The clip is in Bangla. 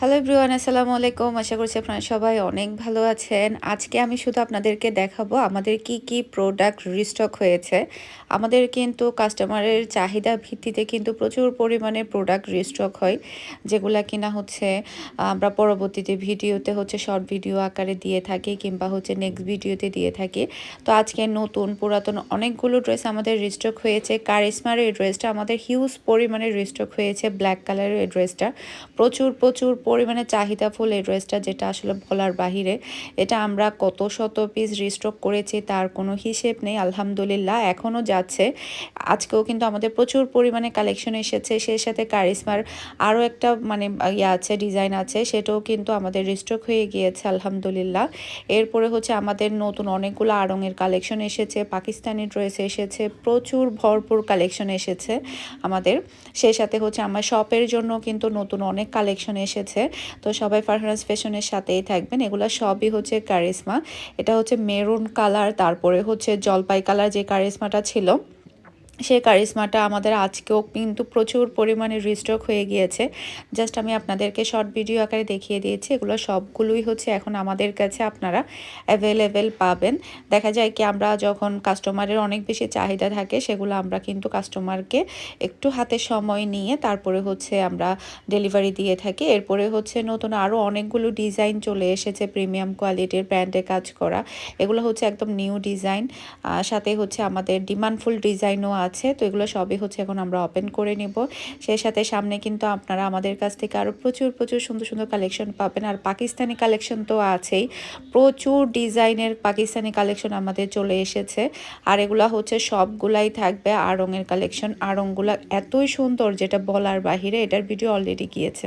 হ্যালো এভরিওয়ান, আসসালামু আলাইকুম। আশা করছি আপনারা সবাই অনেক ভালো আছেন। আজকে আমি শুধু আপনাদেরকে দেখাবো আমাদের কি কি প্রোডাক্ট রিস্টক হয়েছে। আমাদের কিন্তু কাস্টমারের চাহিদা ভিত্তিতে কিন্তু প্রচুর পরিমাণে প্রোডাক্ট রিস্টক হয়, যেগুলা কিনা হচ্ছে আমরা পরবর্তীতে ভিডিওতে হচ্ছে শর্ট ভিডিও আকারে দিয়ে থাকি কিংবা হচ্ছে নেক্সট ভিডিওতে দিয়ে থাকি। তো আজকে নতুন পুরাতন অনেকগুলো ড্রেস আমাদের রিস্টক হয়েছে। কারিশমার এই ড্রেসটা আমাদের হিউজ পরিমাণে রিস্টক হয়েছে। ব্ল্যাক কালারের এই ড্রেসটা প্রচুর প্রচুর পরিমাণে চাহিদাফুল এই ড্রেসটা, যেটা আসলে বলার বাহিরে। এটা আমরা কত শত পিস রিস্টক করেছি তার কোনো হিসেব নেই। আলহামদুলিল্লাহ এখনও যাচ্ছে। আজকেও কিন্তু আমাদের প্রচুর পরিমাণে কালেকশন এসেছে। সেই সাথে কারিশমার আরও একটা আছে, ডিজাইন আছে, সেটাও কিন্তু আমাদের রিস্টক হয়ে গিয়েছে আলহামদুলিল্লাহ। এরপরে হচ্ছে আমাদের নতুন অনেকগুলো আড়ংয়ের কালেকশন এসেছে, পাকিস্তানি ড্রেস এসেছে, প্রচুর ভরপুর কালেকশন এসেছে আমাদের। সেই সাথে হচ্ছে আমার শপের জন্য কিন্তু নতুন অনেক কালেকশন এসেছে। তো সবাই ফারহানাস ফ্যাশনের সাথেই থাকবেন। এগুলো সবই হচ্ছে কারিশমা। এটা হচ্ছে মেরুন কালার, তারপরে হচ্ছে জলপাই কালার যে কারিশমাটা ছিল, সেই কারিশমাটা আমাদের আজকেও কিন্তু প্রচুর পরিমাণে রিস্টক হয়ে গিয়েছে। জাস্ট আমি আপনাদেরকে শর্ট ভিডিও আকারে দেখিয়ে দিয়েছি। এগুলো সবগুলোই হচ্ছে এখন আমাদের কাছে আপনারা অ্যাভেলেবেল পাবেন। দেখা যায় কি, আমরা যখন কাস্টমারের অনেক বেশি চাহিদা থাকে সেগুলো আমরা কিন্তু কাস্টমারকে একটু হাতে সময় নিয়ে তারপরে হচ্ছে আমরা ডেলিভারি দিয়ে থাকি। এরপরে হচ্ছে নতুন আরও অনেকগুলো ডিজাইন চলে এসেছে, প্রিমিয়াম কোয়ালিটির ব্র্যান্ডে কাজ করা। এগুলো হচ্ছে একদম নিউ ডিজাইন, সাথে হচ্ছে আমাদের ডিমান্ডফুল ডিজাইনও আছে। তো এগুলো সবই হচ্ছে এখন আমরা ওপেন করে নিব। সেই সাথে সামনে কিন্তু আপনারা আমাদের কাছ থেকে আরও প্রচুর প্রচুর সুন্দর সুন্দর কালেকশন পাবেন। আর পাকিস্তানি কালেকশন তো আছেই, প্রচুর ডিজাইনের পাকিস্তানি কালেকশন আমাদের চলে এসেছে। আর এগুলা হচ্ছে সবগুলাই থাকবে আড়ংয়ের কালেকশন। আড়ংগুলা এতই সুন্দর যেটা বলার বাহিরে। এটার ভিডিও অলরেডি গিয়েছে।